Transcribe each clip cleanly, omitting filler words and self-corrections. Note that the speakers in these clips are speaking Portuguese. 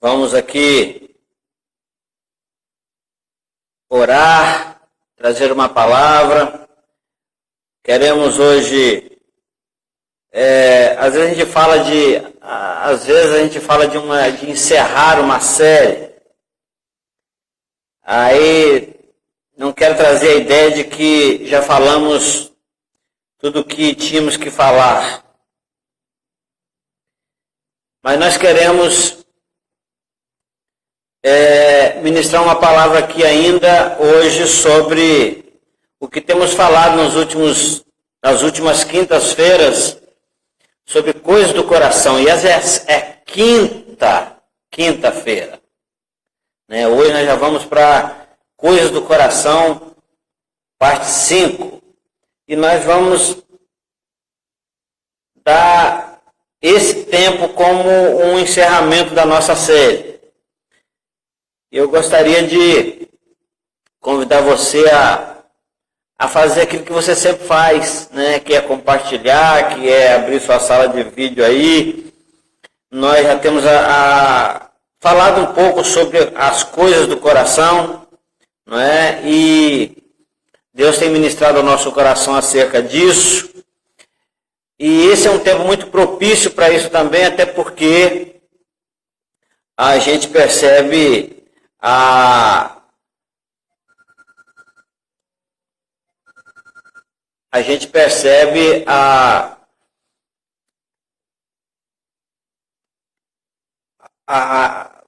Vamos aqui orar, trazer uma palavra. Queremos hoje, às vezes a gente fala de encerrar uma série. Aí não quero trazer a ideia de que já falamos tudo o que tínhamos que falar. Mas nós queremos ministrar uma palavra aqui ainda hoje sobre o que temos falado nas últimas quintas-feiras, sobre coisas do coração. E essa é quinta-feira. Hoje nós já vamos para coisas do coração, parte 5. E nós vamos dar esse tempo como um encerramento da nossa série. Eu gostaria de convidar você a fazer aquilo que você sempre faz, que é compartilhar, que é abrir sua sala de vídeo aí. Nós já temos falado um pouco sobre as coisas do coração, e Deus tem ministrado ao nosso coração acerca disso. E esse é um tempo muito propício para isso também, até porque a gente percebe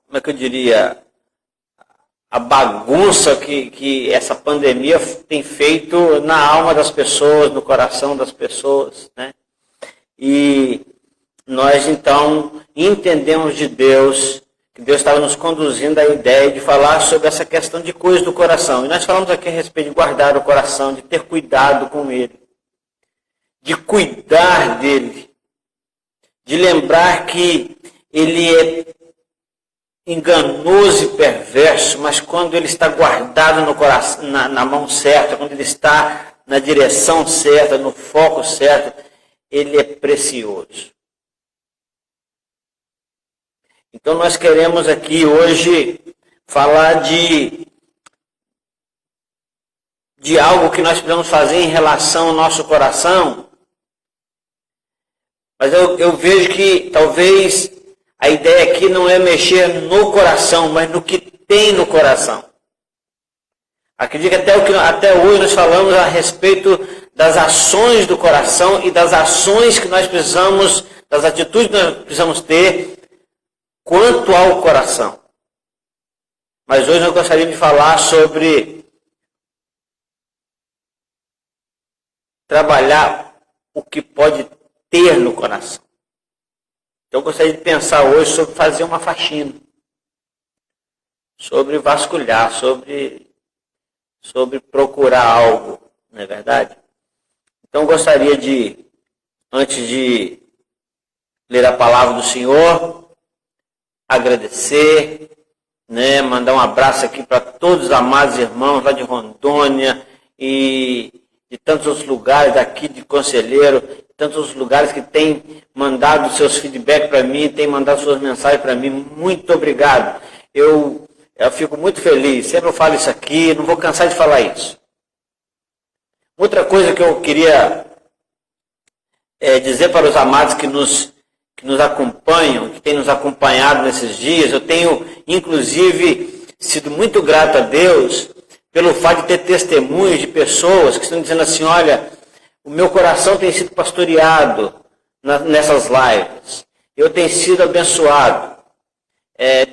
como é que eu diria, a bagunça que essa pandemia tem feito na alma das pessoas, no coração das pessoas, E nós então entendemos de Deus, que Deus estava nos conduzindo à ideia de falar sobre essa questão de coisas do coração. E nós falamos aqui a respeito de guardar o coração, de ter cuidado com ele, de cuidar dele, de lembrar que ele é enganoso e perverso, mas quando ele está guardado no coração, na mão certa, quando ele está na direção certa, no foco certo, ele é precioso. Então nós queremos aqui hoje falar de algo que nós precisamos fazer em relação ao nosso coração. Mas eu vejo que talvez a ideia aqui não é mexer no coração, mas no que tem no coração. Acredito que até hoje nós falamos a respeito das ações do coração e das ações que nós precisamos, das atitudes que nós precisamos ter quanto ao coração. Mas hoje eu gostaria de falar sobre trabalhar o que pode ter no coração. Então eu gostaria de pensar hoje sobre fazer uma faxina, sobre vasculhar, sobre procurar algo, não é verdade? Então eu gostaria de, antes de ler a palavra do Senhor, agradecer, mandar um abraço aqui para todos os amados irmãos lá de Rondônia e de tantos outros lugares daqui de Conselheiro, tantos outros lugares que têm mandado seus feedbacks para mim, têm mandado suas mensagens para mim. Muito obrigado. Eu fico muito feliz, sempre eu falo isso aqui, não vou cansar de falar isso. Outra coisa que eu queria dizer para os amados que nos acompanham, que têm nos acompanhado nesses dias, eu tenho, inclusive, sido muito grato a Deus pelo fato de ter testemunhos de pessoas que estão dizendo assim, olha, o meu coração tem sido pastoreado nessas lives, eu tenho sido abençoado.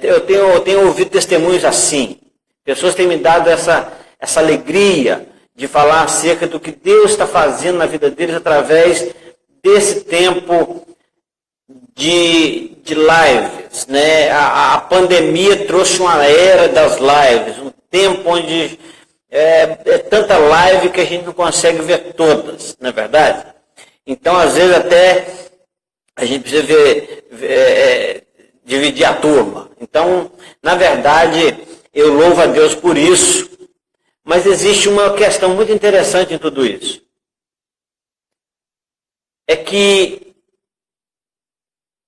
Eu tenho ouvido testemunhos assim, pessoas têm me dado essa alegria de falar acerca do que Deus está fazendo na vida deles através desse tempo de lives, A pandemia trouxe uma era das lives, um tempo onde é tanta live que a gente não consegue ver todas, não é verdade? Então, às vezes, até a gente precisa dividir a turma. Então, na verdade, eu louvo a Deus por isso, mas existe uma questão muito interessante em tudo isso. É que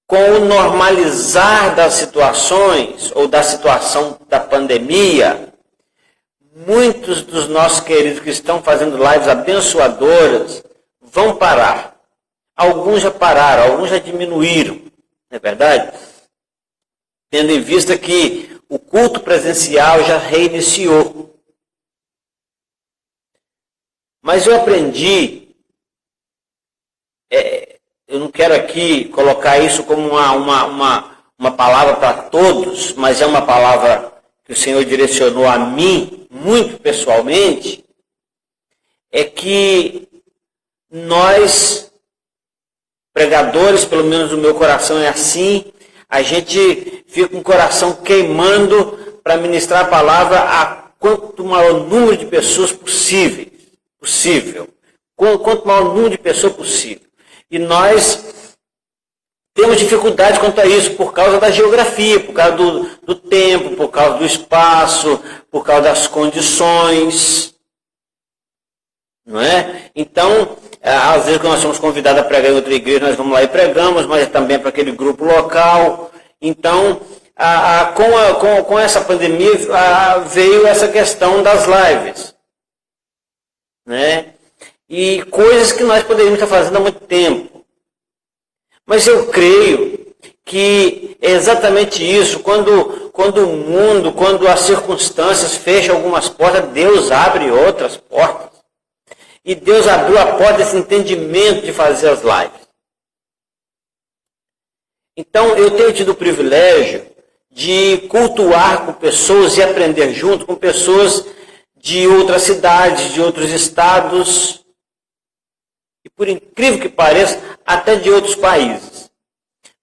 com o normalizar das situações, ou da situação da pandemia, muitos dos nossos queridos que estão fazendo lives abençoadoras vão parar. Alguns já pararam, alguns já diminuíram, não é verdade? Tendo em vista que o culto presencial já reiniciou. Mas eu aprendi, eu não quero aqui colocar isso como uma palavra para todos, mas é uma palavra que o Senhor direcionou a mim, muito pessoalmente, é que nós, pregadores, pelo menos o meu coração é assim, a gente fica com o coração queimando para ministrar a palavra a quanto maior número de pessoas possível. Quanto maior número de pessoas possível. E nós temos dificuldade quanto a isso por causa da geografia, por causa do tempo, por causa do espaço, por causa das condições. Não é? Então, às vezes quando nós somos convidados a pregar em outra igreja, nós vamos lá e pregamos, mas também para aquele grupo local. Então, com essa pandemia veio essa questão das lives. Né? E coisas que nós poderíamos estar fazendo há muito tempo. Mas eu creio que é exatamente isso. Quando o mundo, quando as circunstâncias fecham algumas portas, Deus abre outras portas. E Deus abriu a porta desse entendimento de fazer as lives. Então, eu tenho tido o privilégio de cultuar com pessoas e aprender junto com pessoas de outras cidades, de outros estados, e por incrível que pareça, até de outros países.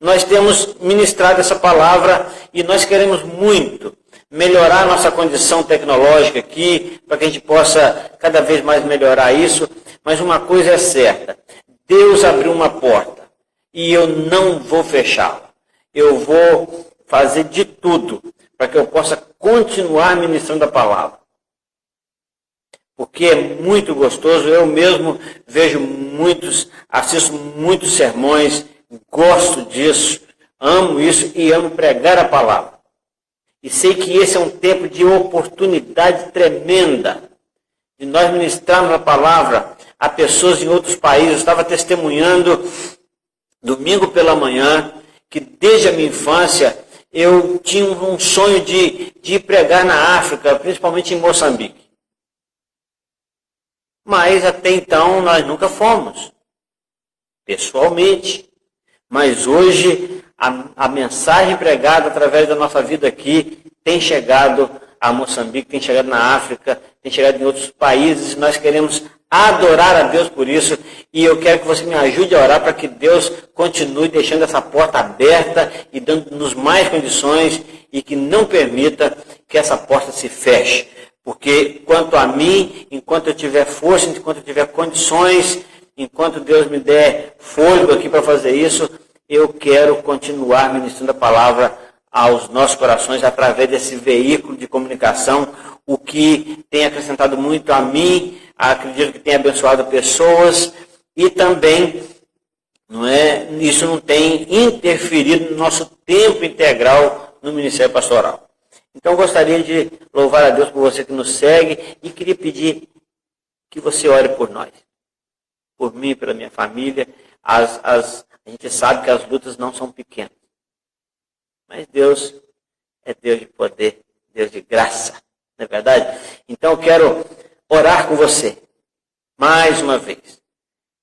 Nós temos ministrado essa palavra e nós queremos muito melhorar nossa condição tecnológica aqui, para que a gente possa cada vez mais melhorar isso. Mas uma coisa é certa, Deus abriu uma porta e eu não vou fechá-la. Eu vou fazer de tudo para que eu possa continuar ministrando a palavra. Porque é muito gostoso, eu mesmo vejo assisto muitos sermões, gosto disso, amo isso e amo pregar a palavra. E sei que esse é um tempo de oportunidade tremenda de nós ministrarmos a palavra a pessoas em outros países. Eu estava testemunhando domingo pela manhã que desde a minha infância eu tinha um sonho de ir pregar na África, principalmente em Moçambique. Mas até então nós nunca fomos, pessoalmente. Mas hoje a mensagem pregada através da nossa vida aqui tem chegado a Moçambique, tem chegado na África, tem chegado em outros países. Nós queremos adorar a Deus por isso. E eu quero que você me ajude a orar para que Deus continue deixando essa porta aberta e dando-nos mais condições e que não permita que essa porta se feche. Porque, quanto a mim, enquanto eu tiver força, enquanto eu tiver condições, enquanto Deus me der fôlego aqui para fazer isso, eu quero continuar ministrando a palavra aos nossos corações através desse veículo de comunicação, o que tem acrescentado muito a mim, acredito que tem abençoado pessoas e também isso não tem interferido no nosso tempo integral no Ministério Pastoral. Então, eu gostaria de louvar a Deus por você que nos segue e queria pedir que você ore por nós. Por mim, pela minha família. A gente sabe que as lutas não são pequenas. Mas Deus é Deus de poder, Deus de graça. Não é verdade? Então, eu quero orar com você. Mais uma vez.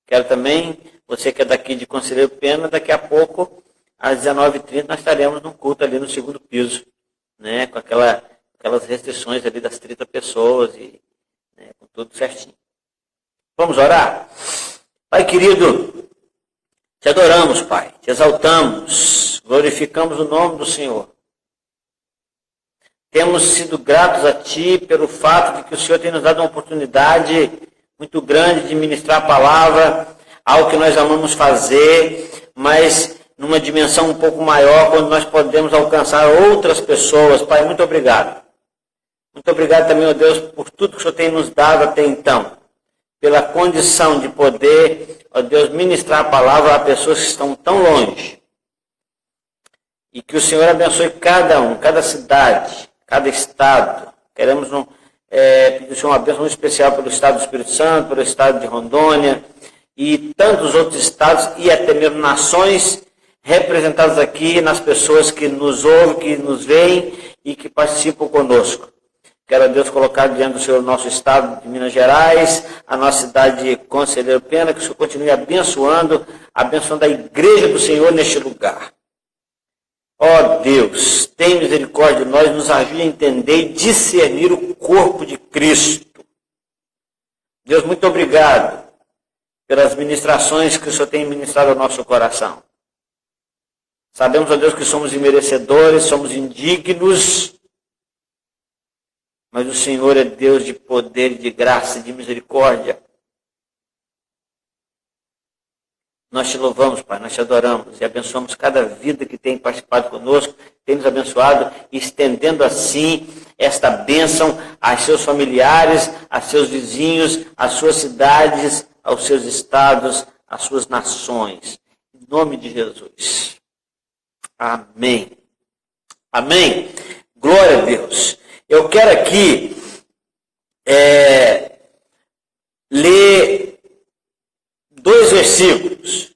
Quero também, você que é daqui de Conselheiro Pena, daqui a pouco, às 19h30, nós estaremos num culto ali no segundo piso. Né, com aquelas restrições ali das 30 pessoas e com tudo certinho. Vamos orar? Pai querido, te adoramos, Pai, te exaltamos, glorificamos o nome do Senhor. Temos sido gratos a Ti pelo fato de que o Senhor tem nos dado uma oportunidade muito grande de ministrar a palavra, algo que nós amamos fazer, mas numa dimensão um pouco maior, quando nós podemos alcançar outras pessoas. Pai, muito obrigado. Muito obrigado também, ó Deus, por tudo que o Senhor tem nos dado até então. Pela condição de poder, ó Deus, ministrar a palavra a pessoas que estão tão longe. E que o Senhor abençoe cada um, cada cidade, cada estado. Queremos pedir ao Senhor uma bênção muito especial pelo estado do Espírito Santo, pelo estado de Rondônia e tantos outros estados e até mesmo nações representadas aqui nas pessoas que nos ouvem, que nos veem e que participam conosco. Quero a Deus colocar diante do Senhor o nosso estado de Minas Gerais, a nossa cidade de Conselheiro Pena, que o Senhor continue abençoando a igreja do Senhor neste lugar. Ó Deus, tem misericórdia de nós, nos ajude a entender e discernir o corpo de Cristo. Deus, muito obrigado pelas ministrações que o Senhor tem ministrado ao nosso coração. Sabemos, ó Deus, que somos imerecedores, somos indignos, mas o Senhor é Deus de poder, de graça e de misericórdia. Nós te louvamos, Pai, nós te adoramos e abençoamos cada vida que tem participado conosco, tem nos abençoado, estendendo assim esta bênção aos seus familiares, aos seus vizinhos, às suas cidades, aos seus estados, às suas nações. Em nome de Jesus. Amém. Amém. Glória a Deus. Eu quero aqui ler 2 versículos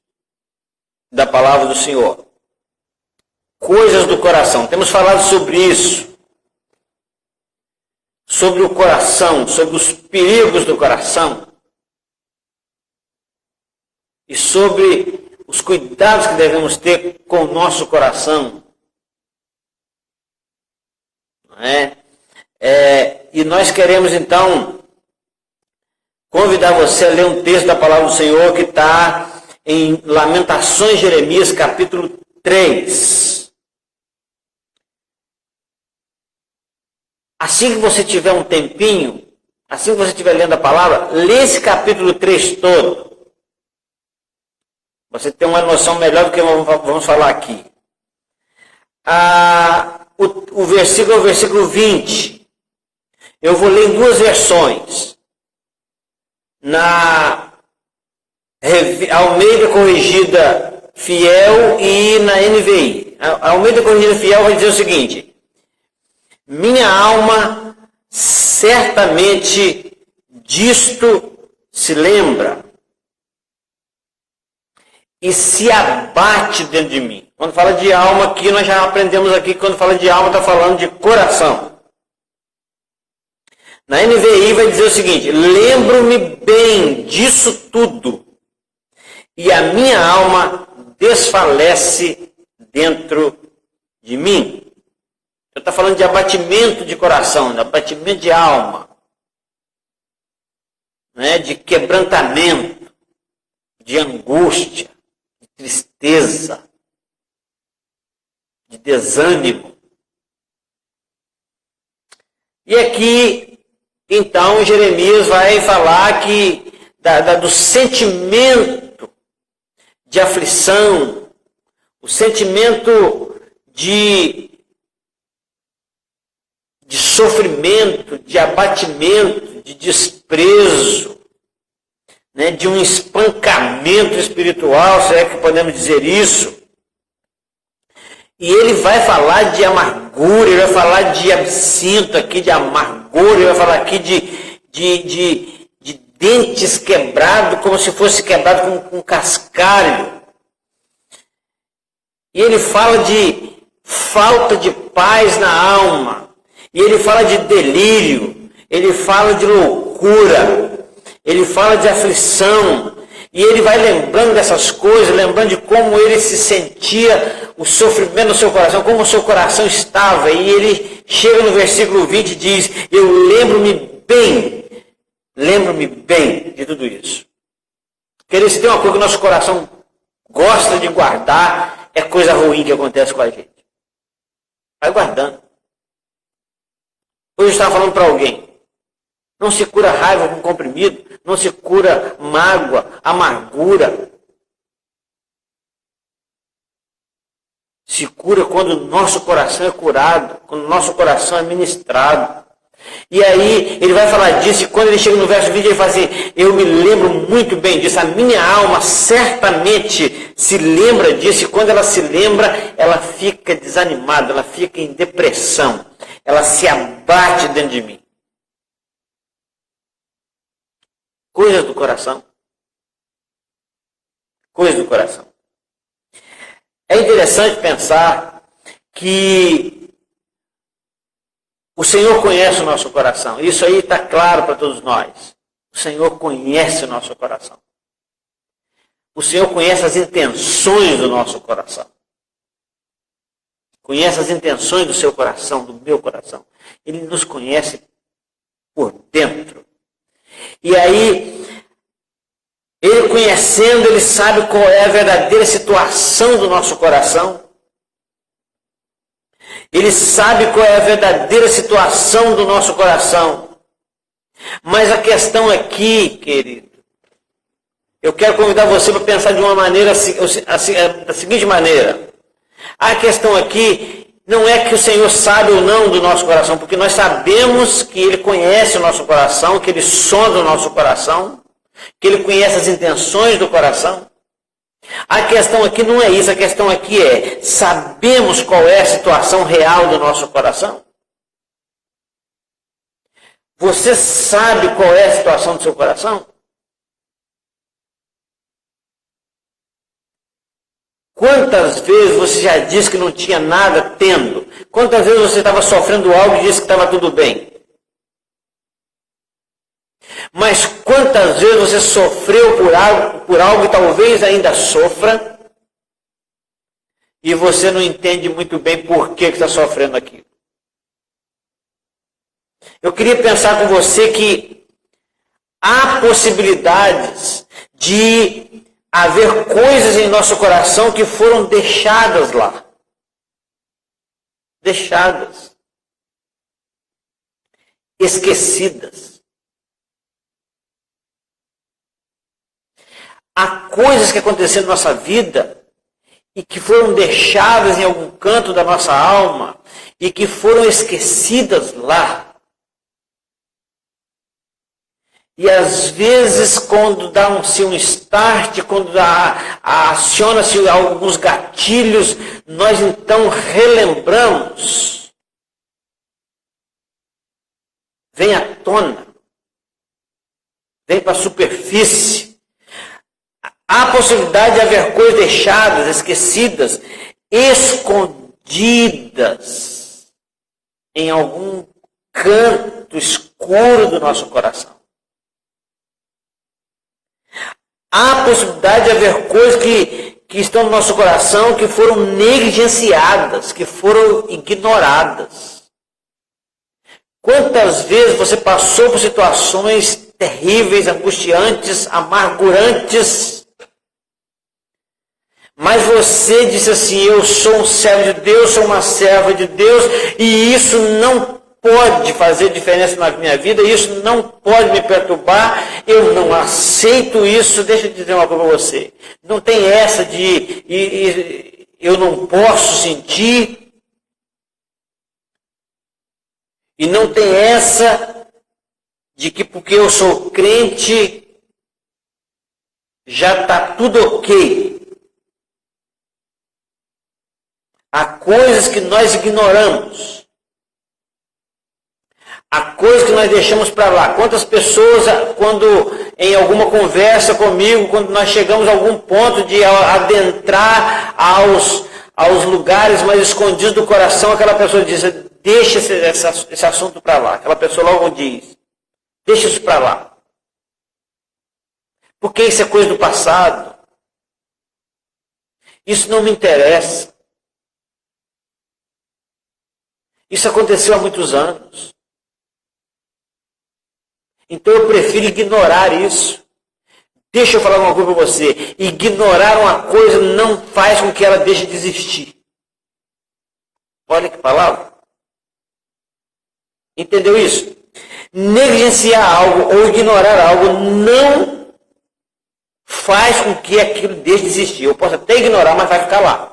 da palavra do Senhor. Coisas do coração. Temos falado sobre isso. Sobre o coração, sobre os perigos do coração. E sobre os cuidados que devemos ter com o nosso coração. Não é? E nós queremos, então, convidar você a ler um texto da palavra do Senhor que está em Lamentações de Jeremias, capítulo 3. Assim que você tiver um tempinho, assim que você estiver lendo a palavra, lê esse capítulo 3 todo. Você tem uma noção melhor do que vamos falar aqui. O versículo é o versículo 20. Eu vou ler em 2 versões. Na Almeida Corrigida Fiel e na NVI. A Almeida Corrigida Fiel vai dizer o seguinte: minha alma certamente disto se lembra e se abate dentro de mim. Quando fala de alma aqui, nós já aprendemos aqui que quando fala de alma está falando de coração. Na NVI vai dizer o seguinte: lembro-me bem disso tudo, e a minha alma desfalece dentro de mim. Eu estou falando de abatimento de coração, de abatimento de alma, né? De quebrantamento, de angústia, de tristeza, de desânimo. E aqui, então, Jeremias vai falar do sentimento de aflição, o sentimento de sofrimento, de abatimento, de desprezo, né, de um espancamento espiritual, se é que podemos dizer isso. E ele vai falar de amargura, ele vai falar de absinto aqui, de amargura, ele vai falar aqui de dentes quebrados, como se fosse quebrado com cascalho. E ele fala de falta de paz na alma. E ele fala de delírio, ele fala de loucura, ele fala de aflição. E ele vai lembrando dessas coisas, lembrando de como ele se sentia, o sofrimento no seu coração, como o seu coração estava. E ele chega no versículo 20 e diz: eu lembro-me bem de tudo isso. Querido, se tem uma coisa que o nosso coração gosta de guardar, é coisa ruim que acontece com a gente. Vai guardando. Hoje eu estava falando para alguém: não se cura raiva com comprimido, não se cura mágoa, amargura. Se cura quando o nosso coração é curado, quando o nosso coração é ministrado. E aí ele vai falar disso, e quando ele chega no verso 20, ele fala assim, eu me lembro muito bem disso, a minha alma certamente se lembra disso, e quando ela se lembra, ela fica desanimada, ela fica em depressão, ela se abate dentro de mim. Coisas do coração. Coisas do coração. É interessante pensar que o Senhor conhece o nosso coração. Isso aí está claro para todos nós. O Senhor conhece o nosso coração. O Senhor conhece as intenções do nosso coração. Conhece as intenções do seu coração, do meu coração. Ele nos conhece por dentro. E aí, ele conhecendo, ele sabe qual é a verdadeira situação do nosso coração. Ele sabe qual é a verdadeira situação do nosso coração. Mas a questão aqui, querido, eu quero convidar você para pensar de uma maneira, da seguinte maneira. A questão aqui não é que o Senhor sabe ou não do nosso coração, porque nós sabemos que Ele conhece o nosso coração, que Ele sonda o nosso coração, que Ele conhece as intenções do coração. A questão aqui não é isso, a questão aqui é, sabemos qual é a situação real do nosso coração? Você sabe qual é a situação do seu coração? Quantas vezes você já disse que não tinha nada tendo? Quantas vezes você estava sofrendo algo e disse que estava tudo bem? Mas quantas vezes você sofreu por algo e talvez ainda sofra, e você não entende muito bem por que está sofrendo aquilo? Eu queria pensar com você que há possibilidades de haver coisas em nosso coração que foram deixadas lá. Deixadas. Esquecidas. Há coisas que aconteceram na nossa vida e que foram deixadas em algum canto da nossa alma e que foram esquecidas lá. E às vezes, quando dá-se um start, quando aciona-se alguns gatilhos, nós então relembramos. Vem à tona. Vem para a superfície. Há possibilidade de haver coisas deixadas, esquecidas, escondidas em algum canto escuro do nosso coração. Há possibilidade de haver coisas que estão no nosso coração que foram negligenciadas, que foram ignoradas. Quantas vezes você passou por situações terríveis, angustiantes, amargurantes, mas você disse assim, eu sou um servo de Deus, sou uma serva de Deus, e isso não pode fazer diferença na minha vida, isso não pode me perturbar, eu não aceito isso. Deixa eu dizer uma coisa para você, não tem essa de eu não posso sentir, e não tem essa de que porque eu sou crente, já está tudo ok. Há coisas que nós ignoramos. Há coisas que nós deixamos para lá. Quantas pessoas, quando em alguma conversa comigo, quando nós chegamos a algum ponto de adentrar aos lugares mais escondidos do coração, aquela pessoa diz, deixa esse assunto para lá. Aquela pessoa logo diz, deixa isso para lá. Porque isso é coisa do passado. Isso não me interessa. Isso aconteceu há muitos anos. Então eu prefiro ignorar isso. Deixa eu falar uma coisa para você. Ignorar uma coisa não faz com que ela deixe de existir. Olha que palavra. Entendeu isso? Negligenciar algo ou ignorar algo não faz com que aquilo deixe de existir. Eu posso até ignorar, mas vai ficar lá.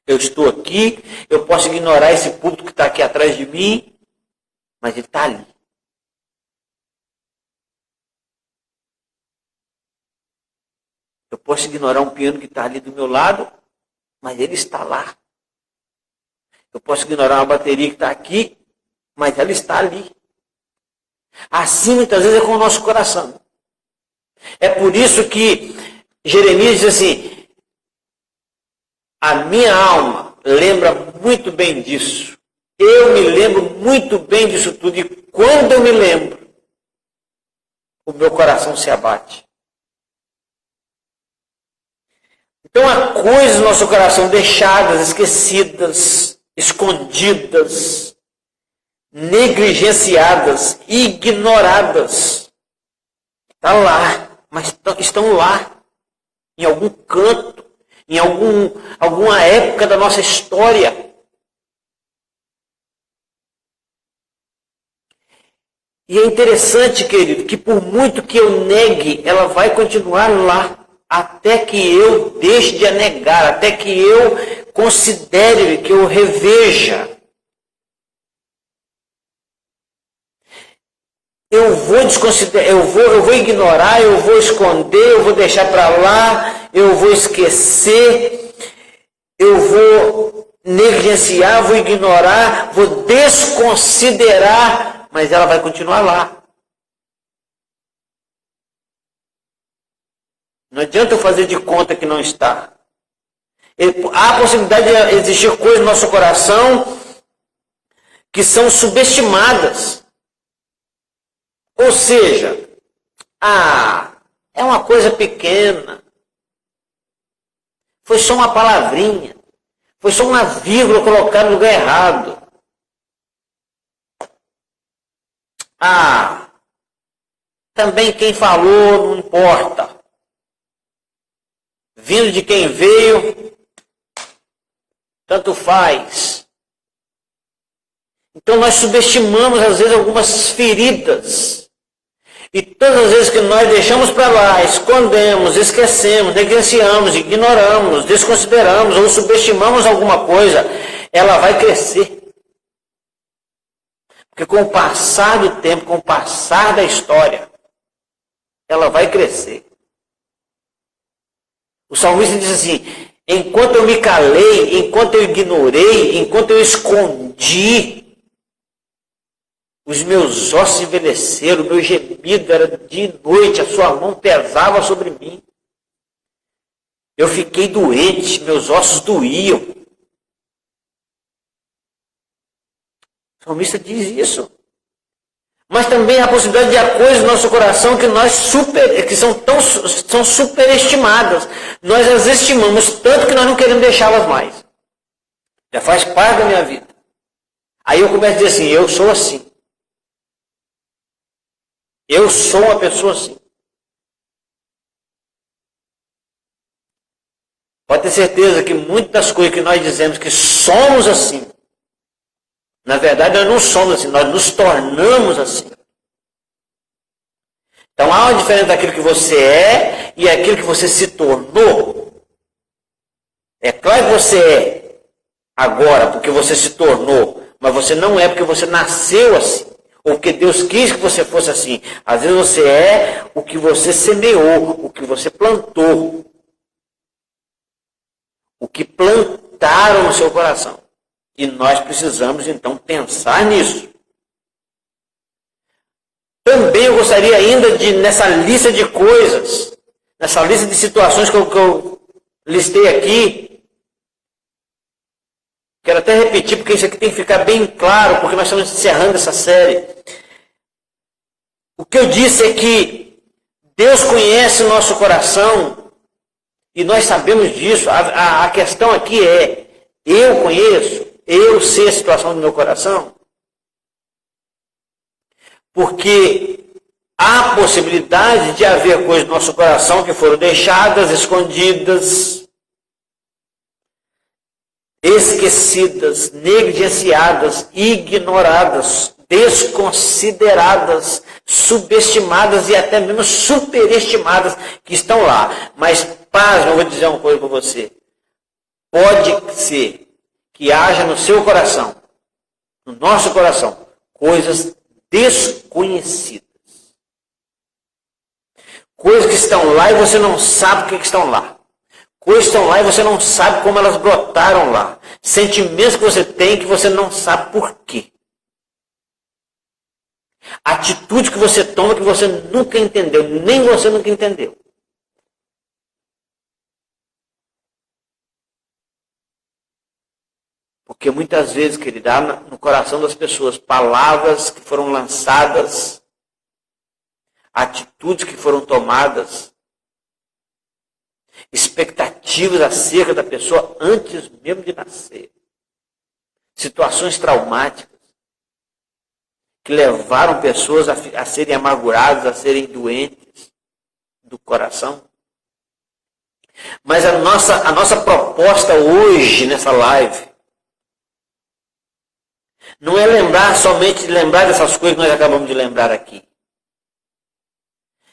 Eu estou aqui, eu posso ignorar esse púlpito que está aqui atrás de mim, mas ele está ali. Eu posso ignorar um piano que está ali do meu lado, mas ele está lá. Eu posso ignorar uma bateria que está aqui, mas ela está ali. Assim, muitas vezes, é com o nosso coração. É por isso que Jeremias diz assim, a minha alma lembra muito bem disso. Eu me lembro muito bem disso tudo. E quando eu me lembro, o meu coração se abate. Então há coisas no nosso coração deixadas, esquecidas, escondidas, negligenciadas, ignoradas. Está lá, mas estão lá, em algum canto, em alguma época da nossa história. E é interessante, querido, que por muito que eu negue, ela vai continuar lá. Até que eu deixe de a negar, até que eu considere, que eu reveja. Eu vou desconsiderar, eu vou ignorar, eu vou esconder, eu vou deixar para lá, eu vou esquecer, eu vou negligenciar, vou ignorar, vou desconsiderar, mas ela vai continuar lá. Não adianta eu fazer de conta que não está. Há a possibilidade de existir coisas no nosso coração que são subestimadas. Ou seja, é uma coisa pequena. Foi só uma palavrinha. Foi só uma vírgula colocada no lugar errado. Também quem falou não importa. Vindo de quem veio, tanto faz. Então nós subestimamos às vezes algumas feridas. E todas as vezes que nós deixamos para lá, escondemos, esquecemos, negligenciamos, ignoramos, desconsideramos ou subestimamos alguma coisa, ela vai crescer. Porque com o passar do tempo, com o passar da história, ela vai crescer. O salmista diz assim, enquanto eu me calei, enquanto eu ignorei, enquanto eu escondi, os meus ossos envelheceram, o meu gemido era de noite, a sua mão pesava sobre mim. Eu fiquei doente, meus ossos doíam. O salmista diz isso. Mas também há a possibilidade de há coisas no nosso coração que são superestimadas. Nós as estimamos tanto que nós não queremos deixá-las mais. Já faz parte da minha vida. Aí eu começo a dizer assim, eu sou assim. Eu sou uma pessoa assim. Pode ter certeza que muitas das coisas que nós dizemos que somos assim, na verdade, nós não somos assim, nós nos tornamos assim. Então, há uma diferença daquilo que você é e aquilo que você se tornou. É claro que você é agora porque você se tornou, mas você não é porque você nasceu assim, ou porque Deus quis que você fosse assim. Às vezes você é o que você semeou, o que você plantou, o que plantaram no seu coração. E nós precisamos, então, pensar nisso. Também eu gostaria ainda nessa lista de coisas, nessa lista de situações que eu listei aqui, quero até repetir, porque isso aqui tem que ficar bem claro, porque nós estamos encerrando essa série. O que eu disse é que Deus conhece o nosso coração, e nós sabemos disso. A questão aqui é, eu conheço, eu sei a situação do meu coração? Porque há possibilidade de haver coisas no nosso coração que foram deixadas, escondidas, esquecidas, negligenciadas, ignoradas, desconsideradas, subestimadas e até mesmo superestimadas que estão lá. Mas, paz, eu vou dizer uma coisa para você. pode ser que haja no seu coração, no nosso coração, coisas desconhecidas. Coisas que estão lá e você não sabe o que estão lá. Coisas que estão lá e você não sabe como elas brotaram lá. Sentimentos que você tem que você não sabe por quê. Atitude que você toma que você nunca entendeu, nem você nunca entendeu. Porque muitas vezes, querido, há no coração das pessoas palavras que foram lançadas, atitudes que foram tomadas, expectativas acerca da pessoa antes mesmo de nascer. Situações traumáticas que levaram pessoas a serem amarguradas, a serem doentes do coração. Mas a nossa proposta hoje, nessa live, não é somente lembrar dessas coisas que nós acabamos de lembrar aqui.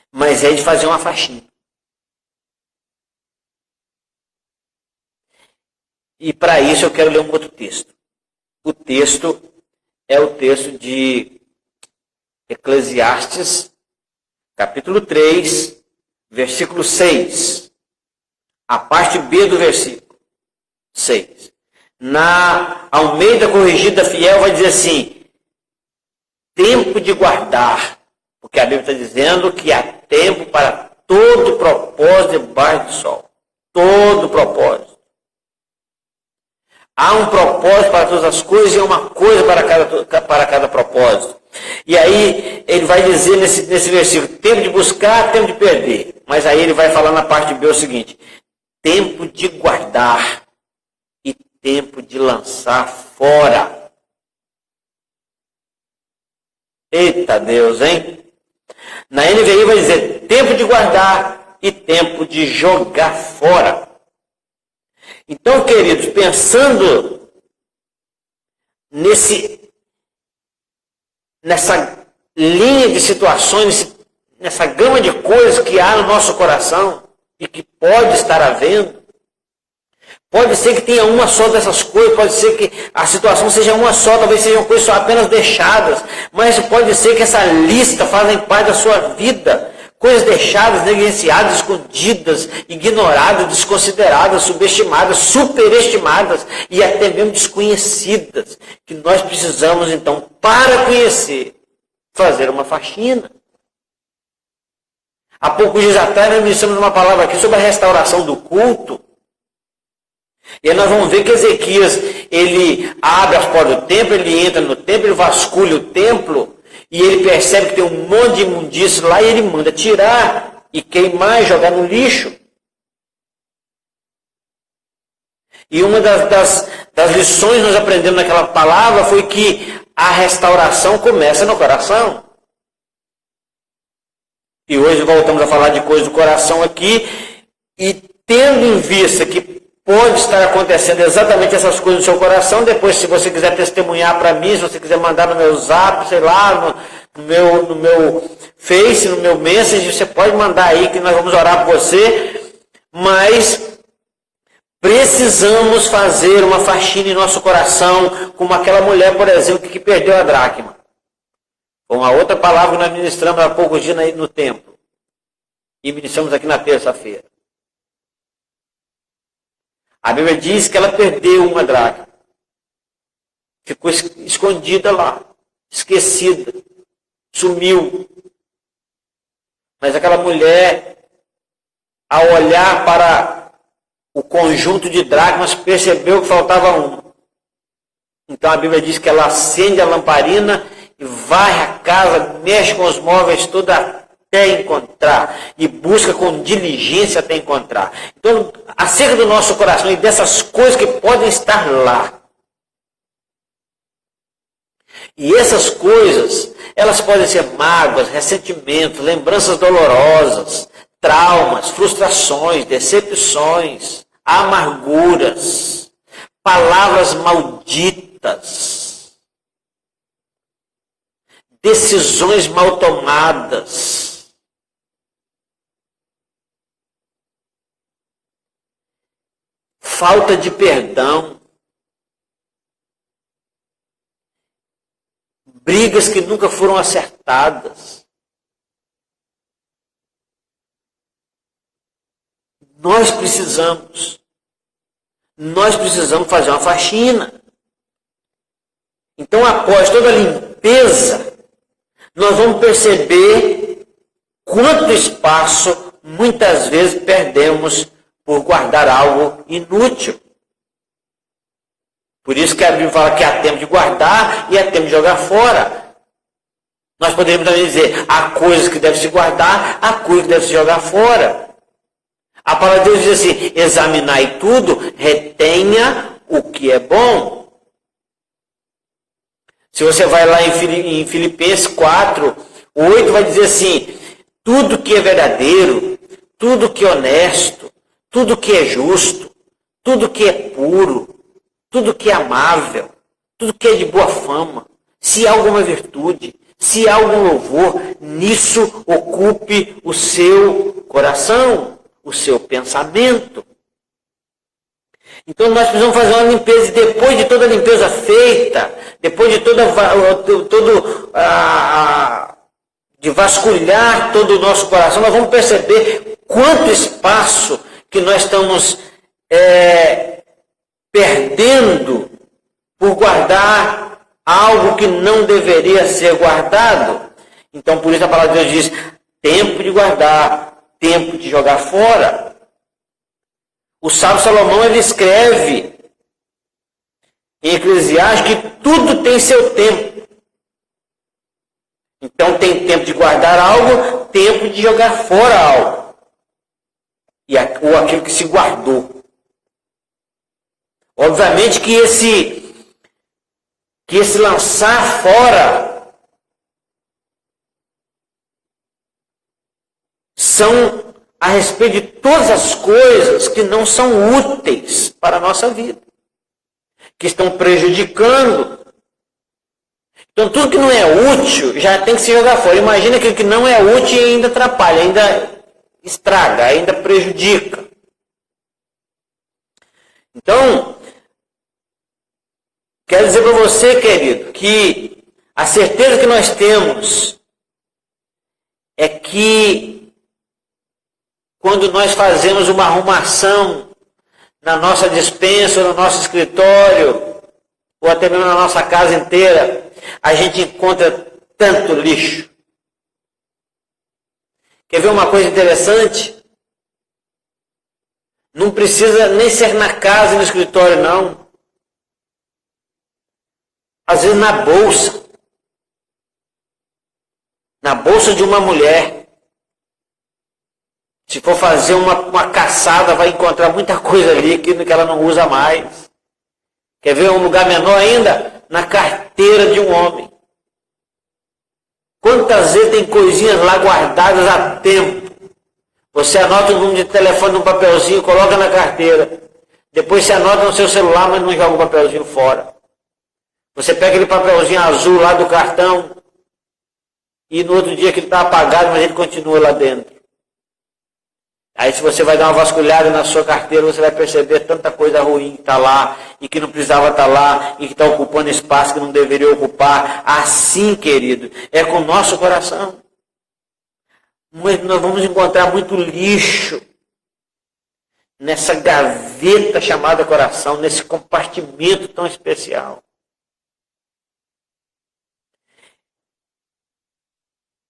Mas é de fazer uma faxina. E para isso eu quero ler um outro texto. O texto é o texto de Eclesiastes, capítulo 3, versículo 6. A parte B do versículo 6. Na Almeida Corrigida Fiel vai dizer assim: tempo de guardar. Porque a Bíblia está dizendo que há tempo para todo propósito debaixo do sol. Todo propósito. Há um propósito para todas as coisas e uma coisa para cada propósito. E aí ele vai dizer nesse versículo, tempo de buscar, tempo de perder. Mas aí ele vai falar na parte B o seguinte: tempo de guardar e tempo de lançar fora. Eita Deus, hein? Na NVI vai dizer tempo de guardar e tempo de jogar fora. Então, queridos, pensando nessa linha de situações, nessa gama de coisas que há no nosso coração e que pode estar havendo, pode ser que tenha uma só dessas coisas, pode ser que a situação seja uma só, talvez sejam coisas só apenas deixadas, mas pode ser que essa lista faça parte da sua vida. Coisas deixadas, negligenciadas, escondidas, ignoradas, desconsideradas, subestimadas, superestimadas e até mesmo desconhecidas. Que nós precisamos, então, para conhecer, fazer uma faxina. Há poucos dias atrás nós ministramos uma palavra aqui sobre a restauração do culto. E aí nós vamos ver que Ezequias, ele abre as portas do templo, ele entra no templo, ele vasculha o templo, e ele percebe que tem um monte de imundício lá, e ele manda tirar e queimar e jogar no lixo. E uma das lições que nós aprendemos naquela palavra foi que a restauração começa no coração. E hoje voltamos a falar de coisas do coração aqui, e tendo em vista que pode estar acontecendo exatamente essas coisas no seu coração. Depois, se você quiser testemunhar para mim, se você quiser mandar no meu zap, sei lá, no meu Face, no meu Message, você pode mandar aí que nós vamos orar por você. Mas precisamos fazer uma faxina em nosso coração, como aquela mulher, por exemplo, que perdeu a dracma. Com uma outra palavra que nós ministramos há poucos dias no templo. E ministramos aqui na terça-feira. A Bíblia diz que ela perdeu uma dracma. Ficou escondida lá, esquecida, sumiu. Mas aquela mulher, ao olhar para o conjunto de dracmas, percebeu que faltava uma. Então a Bíblia diz que ela acende a lamparina e varre a casa, mexe com os móveis todos até encontrar, e busca com diligência até encontrar. Então, acerca do nosso coração e dessas coisas que podem estar lá. E essas coisas, elas podem ser mágoas, ressentimentos, lembranças dolorosas, traumas, frustrações, decepções, amarguras, palavras malditas, decisões mal tomadas. falta de perdão, brigas que nunca foram acertadas. Nós precisamos fazer uma faxina. Então, após toda a limpeza, nós vamos perceber quanto espaço muitas vezes perdemos por guardar algo inútil. Por isso que a Bíblia fala que há tempo de guardar e há tempo de jogar fora. Nós poderíamos também dizer, há coisas que devem se guardar, há coisas que devem se jogar fora. A palavra de Deus diz assim, examinai tudo, retenha o que é bom. Se você vai lá em Filipenses 4, 8, vai dizer assim, tudo que é verdadeiro, tudo que é honesto, tudo que é justo, tudo que é puro, tudo que é amável, tudo que é de boa fama, se há alguma virtude, se há algum louvor, nisso ocupe o seu coração, o seu pensamento. Então nós precisamos fazer uma limpeza e depois de toda a limpeza feita, depois de de vasculhar todo o nosso coração, nós vamos perceber quanto espaço que nós estamos perdendo por guardar algo que não deveria ser guardado. Então por isso a palavra de Deus diz, tempo de guardar, tempo de jogar fora. O sábio Salomão, ele escreve em Eclesiastes que tudo tem seu tempo. Então tem tempo de guardar algo, tempo de jogar fora algo. Ou aquilo que se guardou. Obviamente que esse lançar fora são a respeito de todas as coisas que não são úteis para a nossa vida, que estão prejudicando. Então tudo que não é útil já tem que se jogar fora. Imagina aquilo que não é útil e ainda atrapalha, ainda estraga, ainda prejudica. Então, quero dizer para você, querido, que a certeza que nós temos é que quando nós fazemos uma arrumação na nossa despensa, no nosso escritório, ou até mesmo na nossa casa inteira, a gente encontra tanto lixo. Quer ver uma coisa interessante? Não precisa nem ser na casa e no escritório, não. Às vezes na bolsa. Na bolsa de uma mulher. Se for fazer uma caçada, vai encontrar muita coisa ali que ela não usa mais. Quer ver um lugar menor ainda? Na carteira de um homem. Quantas vezes tem coisinhas lá guardadas há tempo? Você anota o número de telefone num papelzinho, coloca na carteira. Depois você anota no seu celular, mas não joga o papelzinho fora. Você pega aquele papelzinho azul lá do cartão e no outro dia que ele está apagado, mas ele continua lá dentro. Aí se você vai dar uma vasculhada na sua carteira, você vai perceber tanta coisa ruim que está lá, e que não precisava estar lá, e que está ocupando espaço que não deveria ocupar. Assim, querido, é com o nosso coração. Nós vamos encontrar muito lixo nessa gaveta chamada coração, nesse compartimento tão especial.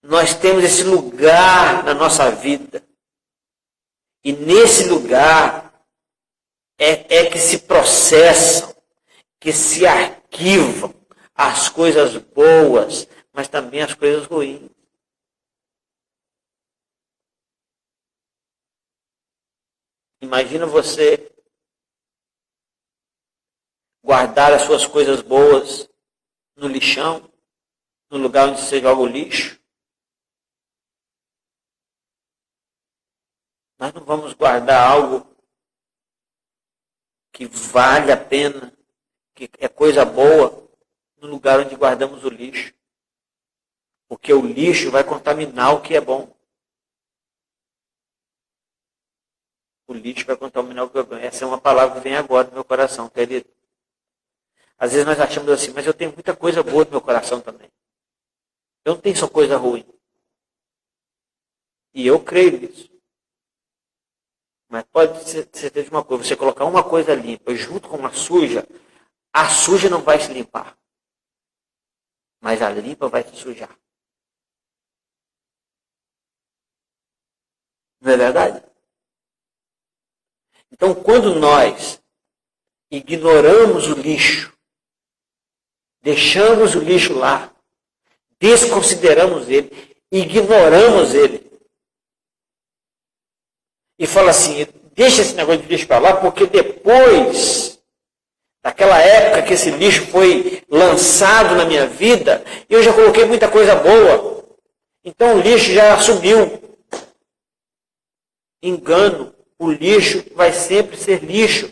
Nós temos esse lugar na nossa vida. E nesse lugar é que se processam, que se arquivam as coisas boas, mas também as coisas ruins. Imagina você guardar as suas coisas boas no lixão, no lugar onde você joga o lixo. Nós não vamos guardar algo que vale a pena, que é coisa boa, no lugar onde guardamos o lixo. Porque o lixo vai contaminar o que é bom. O lixo vai contaminar o que eu ganho. Essa é uma palavra que vem agora no meu coração, querido. Às vezes nós achamos assim, mas eu tenho muita coisa boa no meu coração também. Eu não tenho só coisa ruim. E eu creio nisso. Mas pode ser certeza de uma coisa, você colocar uma coisa limpa junto com uma suja, a suja não vai se limpar. Mas a limpa vai se sujar. Não é verdade? Então, quando nós ignoramos o lixo, deixamos o lixo lá, desconsideramos ele, ignoramos ele, e fala assim, deixa esse negócio de lixo para lá, porque depois daquela época que esse lixo foi lançado na minha vida, eu já coloquei muita coisa boa. Então o lixo já subiu. Engano, o lixo vai sempre ser lixo.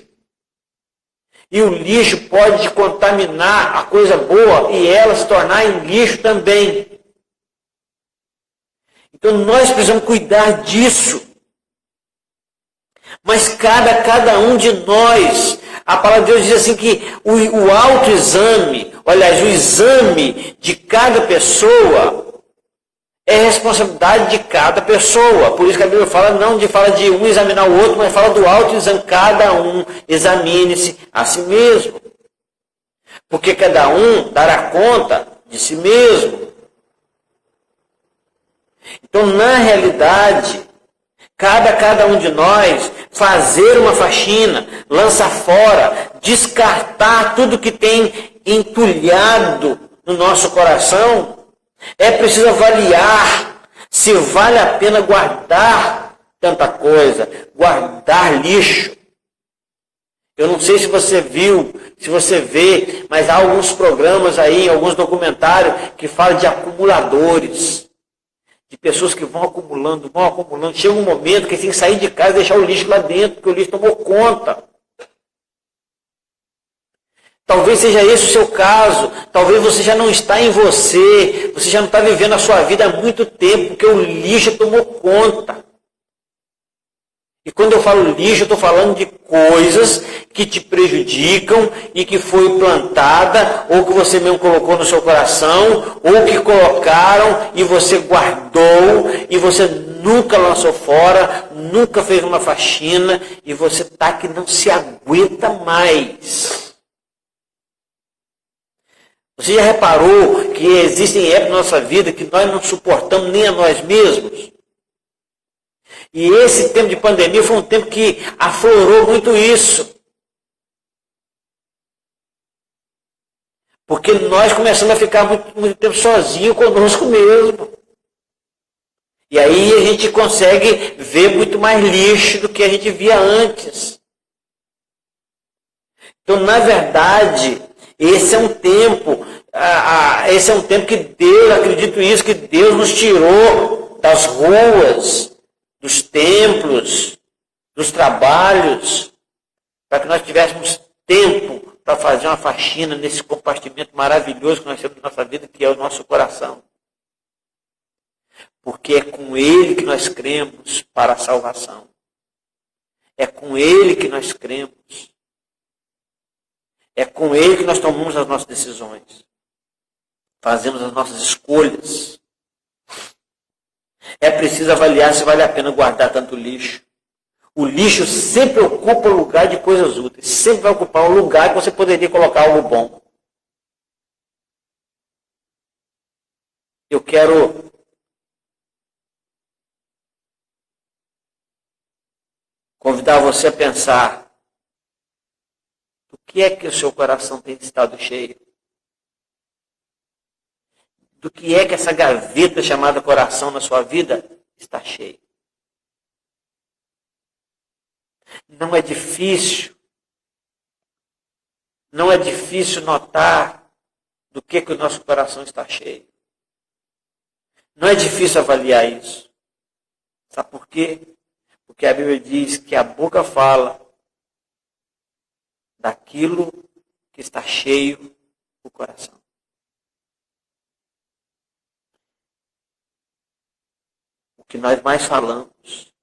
E o lixo pode contaminar a coisa boa e ela se tornar em lixo também. Então nós precisamos cuidar disso. Mas cada um de nós, a palavra de Deus diz assim que o autoexame, aliás, o exame de cada pessoa é responsabilidade de cada pessoa. Por isso que a Bíblia fala de um examinar o outro, mas fala do autoexame. Cada um examine-se a si mesmo. Porque cada um dará conta de si mesmo. Então, na realidade, cada um de nós fazer uma faxina, lançar fora, descartar tudo que tem entulhado no nosso coração, é preciso avaliar se vale a pena guardar tanta coisa, guardar lixo. Eu não sei se você viu, se você vê, mas há alguns programas aí, alguns documentários que falam de acumuladores. De pessoas que vão acumulando. Chega um momento que tem que sair de casa e deixar o lixo lá dentro, porque o lixo tomou conta. Talvez seja esse o seu caso. Talvez você já não está em você. Você já não está vivendo a sua vida há muito tempo, porque o lixo tomou conta. E quando eu falo lixo, eu estou falando de coisas que te prejudicam e que foi plantada, ou que você mesmo colocou no seu coração, ou que colocaram e você guardou, e você nunca lançou fora, nunca fez uma faxina, e você está que não se aguenta mais. Você já reparou que existem épocas na nossa vida que nós não suportamos nem a nós mesmos? E esse tempo de pandemia foi um tempo que aflorou muito isso. Porque nós começamos a ficar muito tempo sozinhos conosco mesmo. E aí a gente consegue ver muito mais lixo do que a gente via antes. Então, na verdade, esse é um tempo que Deus, acredito isso, que Deus nos tirou das ruas, dos templos, dos trabalhos, para que nós tivéssemos tempo para fazer uma faxina nesse compartimento maravilhoso que nós temos na nossa vida, que é o nosso coração. Porque é com ele que nós cremos para a salvação. É com ele que nós cremos. É com ele que nós tomamos as nossas decisões. Fazemos as nossas escolhas. É preciso avaliar se vale a pena guardar tanto lixo. O lixo sempre ocupa o lugar de coisas úteis. Sempre vai ocupar um lugar que você poderia colocar algo bom. Eu quero convidar você a pensar do que é que o seu coração tem estado cheio. Do que é que essa gaveta chamada coração na sua vida está cheia. Não é difícil notar do que o nosso coração está cheio. Não é difícil avaliar isso. Sabe por quê? Porque a Bíblia diz que a boca fala daquilo que está cheio o coração. O que nós mais falamos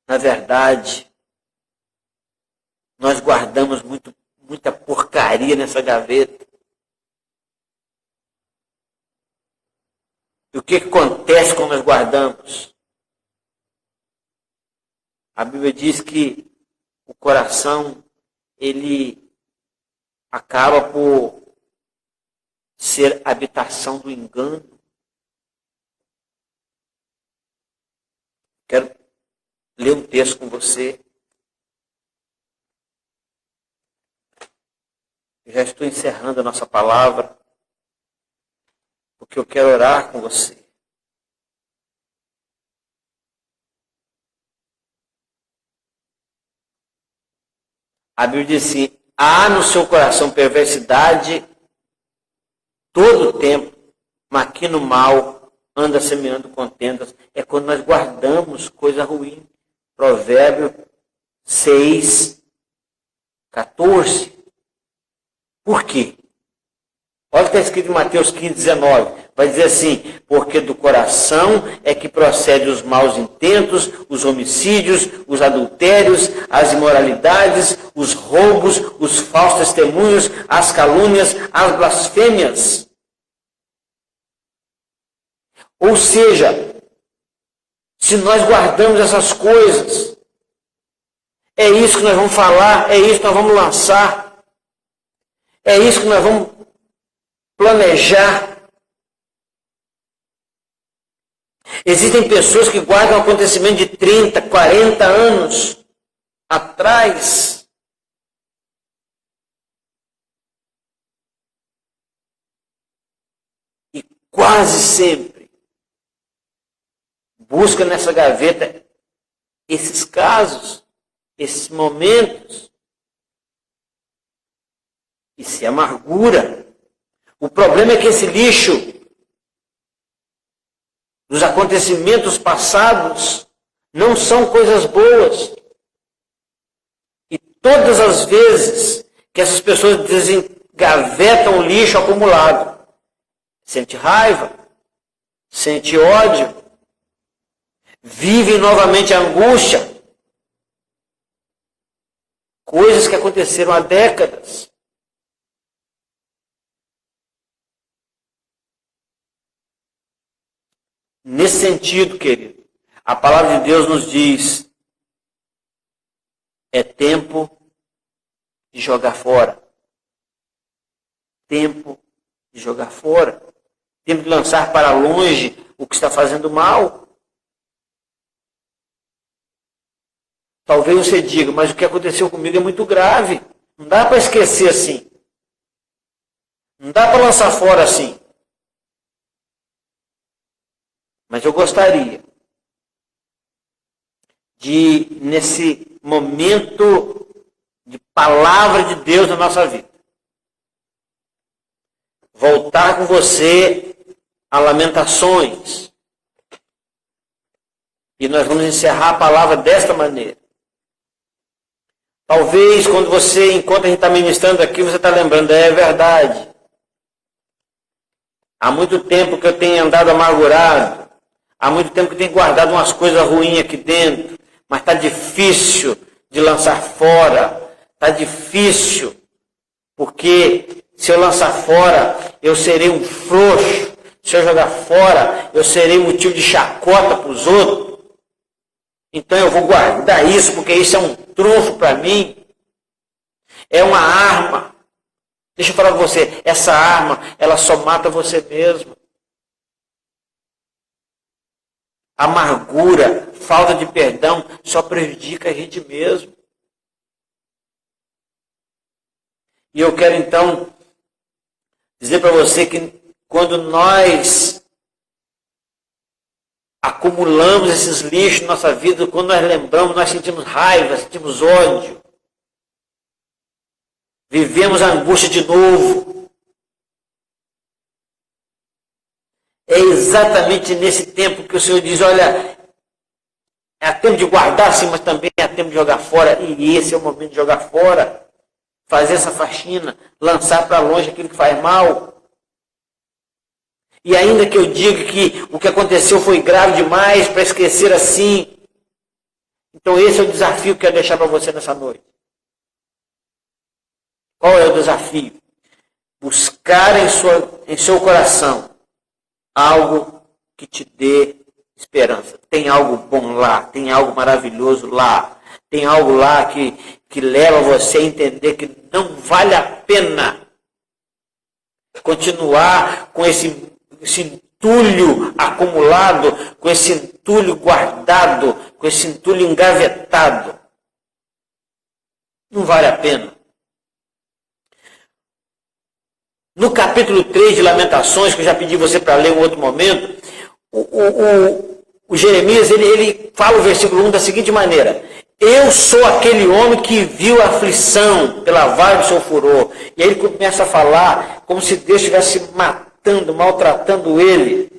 Na verdade, nós guardamos muita porcaria nessa gaveta. E o que acontece quando nós guardamos? A Bíblia diz que o coração, ele acaba por ser habitação do engano. Quero ler um texto com você. Já estou encerrando a nossa palavra, porque eu quero orar com você. A Bíblia diz assim: há no seu coração perversidade todo o tempo, maquina o mal, anda semeando contendas. É quando nós guardamos coisa ruim. Provérbio 6, 14. Por quê? Olha o que está escrito em Mateus 15, 19. Vai dizer assim: porque do coração é que procede os maus intentos, os homicídios, os adultérios, as imoralidades, os roubos, os falsos testemunhos, as calúnias, as blasfêmias. Ou seja, se nós guardamos essas coisas, é isso que nós vamos falar, é isso que nós vamos lançar, é isso que nós vamos planejar. Existem pessoas que guardam acontecimento de 30, 40 anos atrás. E quase sempre busca nessa gaveta esses casos, esses momentos. Isso é amargura. O problema é que esse lixo dos acontecimentos passados não são coisas boas. E todas as vezes que essas pessoas desengavetam o lixo acumulado, sente raiva, sente ódio, vive novamente a angústia. Coisas que aconteceram há décadas. Nesse sentido, querido, a palavra de Deus nos diz: é tempo de jogar fora. Tempo de jogar fora. Tempo de lançar para longe o que está fazendo mal. Talvez você diga: mas o que aconteceu comigo é muito grave. Não dá para esquecer assim. Não dá para lançar fora assim. Mas eu gostaria de, nesse momento de palavra de Deus na nossa vida, voltar com você a Lamentações. E nós vamos encerrar a palavra desta maneira. Talvez quando você, enquanto a gente está ministrando aqui, você está lembrando: é verdade. Há muito tempo que eu tenho andado amargurado. Há muito tempo que eu tenho guardado umas coisas ruins aqui dentro. Mas está difícil de lançar fora. Está difícil. Porque se eu lançar fora, eu serei um frouxo. Se eu jogar fora, eu serei motivo de chacota para os outros. Então eu vou guardar isso, porque isso é um trunfo para mim. É uma arma. Deixa eu falar com você, essa arma, ela só mata você mesmo. Amargura, falta de perdão, só prejudica a gente mesmo. E eu quero então dizer para você que quando nós acumulamos esses lixos na nossa vida, quando nós lembramos, nós sentimos raiva, sentimos ódio. Vivemos a angústia de novo. É exatamente nesse tempo que o Senhor diz: olha, é tempo de guardar sim, mas também é tempo de jogar fora. E esse é o momento de jogar fora. Fazer essa faxina, lançar para longe aquilo que faz mal. E ainda que eu diga que o que aconteceu foi grave demais para esquecer assim, Então esse é o desafio que eu quero deixar para você nessa noite. Qual é o desafio? Buscar em seu coração algo que te dê esperança. Tem algo bom lá, tem algo maravilhoso lá, tem algo lá que leva você a entender que não vale a pena continuar com esse entulho acumulado, com esse entulho guardado, com esse entulho engavetado. Não vale a pena. No capítulo 3 de Lamentações, que eu já pedi você para ler em outro momento, o Jeremias ele fala o versículo 1 da seguinte maneira: eu sou aquele homem que viu a aflição pela vara do seu furor. E aí ele começa a falar como se Deus estivesse matando, maltratando ele,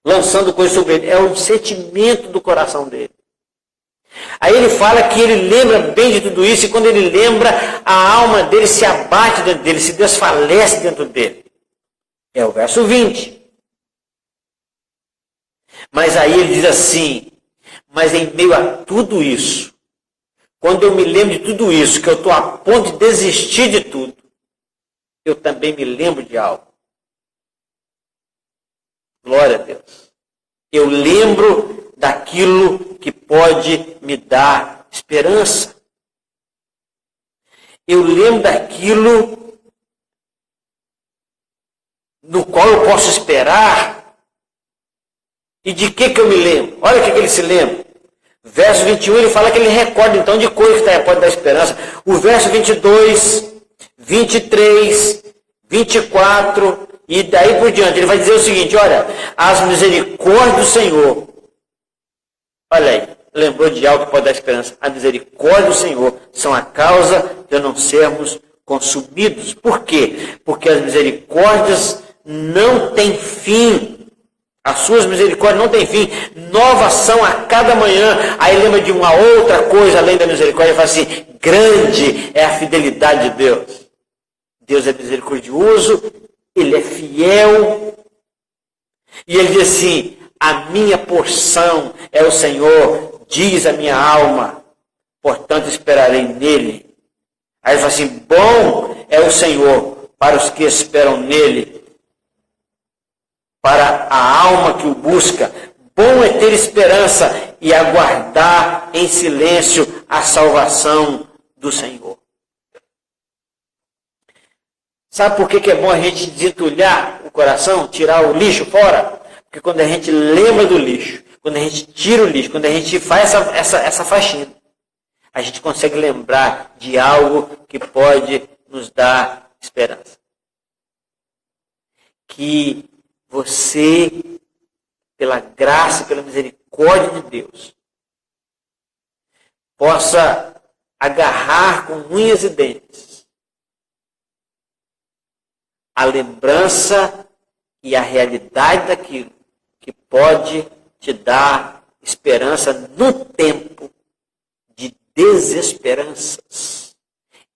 lançando coisas sobre ele. É um sentimento do coração dele. Aí ele fala que ele lembra bem de tudo isso, e quando ele lembra, a alma dele se abate dentro dele, se desfalece dentro dele. É o verso 20. Mas aí ele diz assim: mas em meio a tudo isso, quando eu me lembro de tudo isso, que eu estou a ponto de desistir de tudo, eu também me lembro de algo. Glória a Deus. Eu lembro daquilo que pode me dar esperança. Eu lembro daquilo no qual eu posso esperar. E de que eu me lembro? Olha o que ele se lembra. Verso 21, ele fala que ele recorda então de coisas que pode dar esperança. O verso 22, 23, 24 e daí por diante, ele vai dizer o seguinte: olha, as misericórdias do Senhor. Olha aí, lembrou de algo que pode dar esperança. A misericórdia do Senhor são a causa de não sermos consumidos. Por quê? Porque as misericórdias não têm fim. As suas misericórdias não têm fim. Novas são a cada manhã. Aí lembra de uma outra coisa além da misericórdia. Ele fala assim: grande é a fidelidade de Deus. Deus é misericordioso, Ele é fiel. E ele diz assim: a minha porção é o Senhor, diz a minha alma, portanto esperarei nele. Aí ele fala assim: bom é o Senhor para os que esperam nele, para a alma que o busca. Bom é ter esperança e aguardar em silêncio a salvação do Senhor. Sabe por que é bom a gente desentulhar o coração, tirar o lixo fora? Porque quando a gente lembra do lixo, quando a gente tira o lixo, quando a gente faz essa faxina, a gente consegue lembrar de algo que pode nos dar esperança. Que você, pela graça e pela misericórdia de Deus, possa agarrar com unhas e dentes a lembrança e a realidade daquilo que pode te dar esperança no tempo de desesperanças.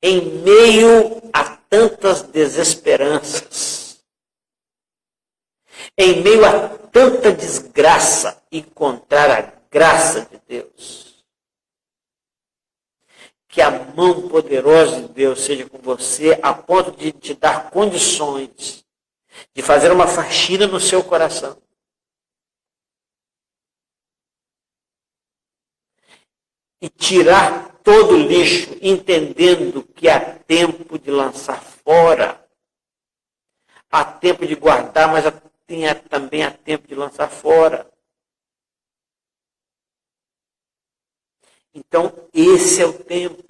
Em meio a tantas desesperanças, em meio a tanta desgraça, encontrar a graça de Deus. Que a mão poderosa de Deus seja com você, a ponto de te dar condições de fazer uma faxina no seu coração. E tirar todo o lixo, entendendo que há tempo de lançar fora. Há tempo de guardar, mas também há tempo de lançar fora. Então, esse é o tempo.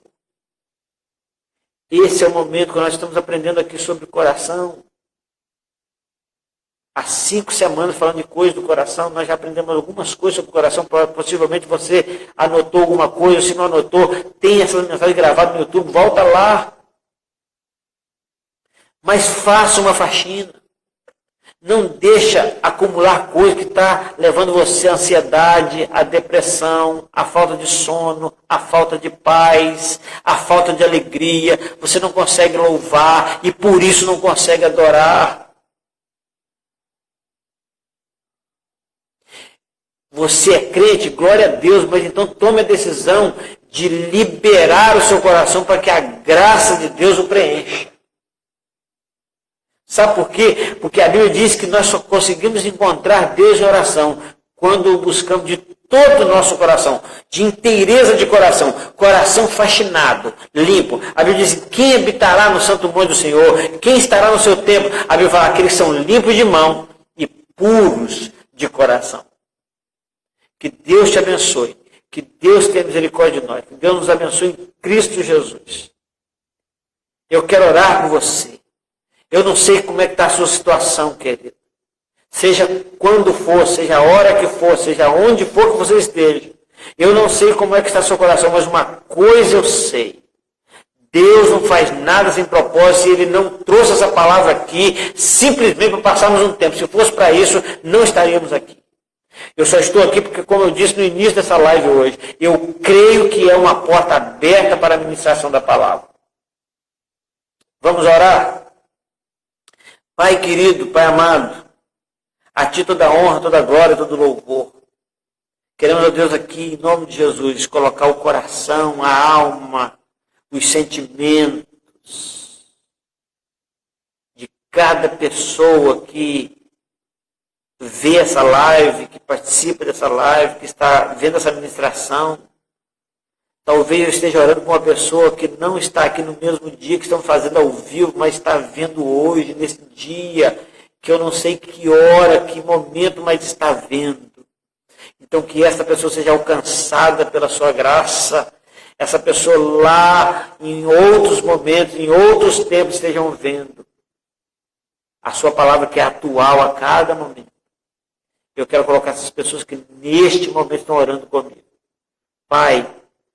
Esse é o momento que nós estamos aprendendo aqui sobre o coração. Há 5 semanas falando de coisas do coração, nós já aprendemos algumas coisas sobre o coração. Possivelmente você anotou alguma coisa, se não anotou, tem essas mensagens gravadas no YouTube, volta lá. Mas faça uma faxina. Não deixa acumular coisa que está levando você à ansiedade, à depressão, à falta de sono, à falta de paz, à falta de alegria. Você não consegue louvar e por isso não consegue adorar. Você é crente, glória a Deus, mas então tome a decisão de liberar o seu coração para que a graça de Deus o preencha. Sabe por quê? Porque a Bíblia diz que nós só conseguimos encontrar Deus em oração quando o buscamos de todo o nosso coração, de inteireza de coração, coração fascinado, limpo. A Bíblia diz: quem habitará no santo monte do Senhor? Quem estará no seu templo? A Bíblia fala: aqueles que são limpos de mão e puros de coração. Que Deus te abençoe, que Deus tenha misericórdia de nós, que Deus nos abençoe em Cristo Jesus. Eu quero orar por você. Eu não sei como é que está a sua situação, querido. Seja quando for, seja a hora que for, seja onde for que você esteja. Eu não sei como é que está seu coração, mas uma coisa eu sei. Deus não faz nada sem propósito e Ele não trouxe essa palavra aqui simplesmente para passarmos um tempo. Se fosse para isso, não estaríamos aqui. Eu só estou aqui porque, como eu disse no início dessa live hoje, eu creio que é uma porta aberta para a ministração da palavra. Vamos orar? Pai querido, Pai amado, a Ti toda a honra, toda a glória, todo o louvor. Queremos, ó Deus, aqui, em nome de Jesus, colocar o coração, a alma, os sentimentos de cada pessoa que vê essa live, que participa dessa live, que está vendo essa ministração. Talvez eu esteja orando com uma pessoa que não está aqui no mesmo dia que estamos fazendo ao vivo, mas está vendo hoje, nesse dia, que eu não sei que hora, que momento, mas está vendo. Então que essa pessoa seja alcançada pela sua graça, essa pessoa lá, em outros momentos, em outros tempos, estejam vendo a sua palavra que é atual a cada momento. Eu quero colocar essas pessoas que neste momento estão orando comigo. Pai,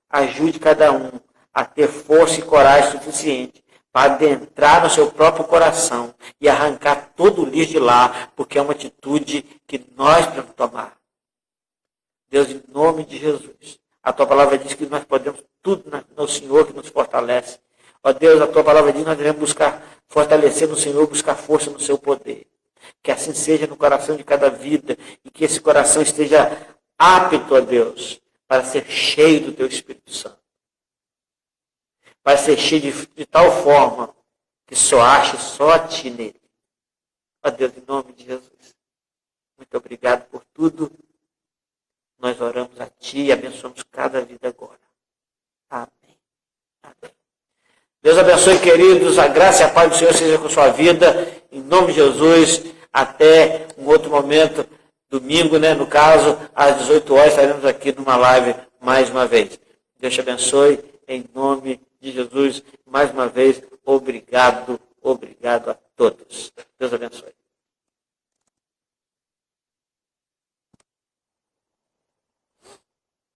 ajude cada um a ter força e coragem suficiente para adentrar no seu próprio coração e arrancar todo o lixo de lá, porque é uma atitude que nós devemos tomar. Deus, em nome de Jesus, a Tua palavra diz que nós podemos tudo no Senhor que nos fortalece. Ó Deus, a Tua palavra diz que nós devemos buscar fortalecer no Senhor, buscar força no Seu poder. Que assim seja no coração de cada vida e que esse coração esteja apto, ó Deus, para ser cheio do Teu Espírito Santo. Para ser cheio de tal forma que só ache só a Ti nele. Ó Deus, em nome de Jesus. Muito obrigado por tudo. Nós oramos a Ti e abençoamos cada vida agora. Amém. Amém. Deus abençoe, queridos. A graça e a paz do Senhor seja com a sua vida. Em nome de Jesus. Até um outro momento. Domingo, no caso, às 18 horas, estaremos aqui numa live mais uma vez. Deus te abençoe, em nome de Jesus. Mais uma vez, obrigado a todos. Deus abençoe.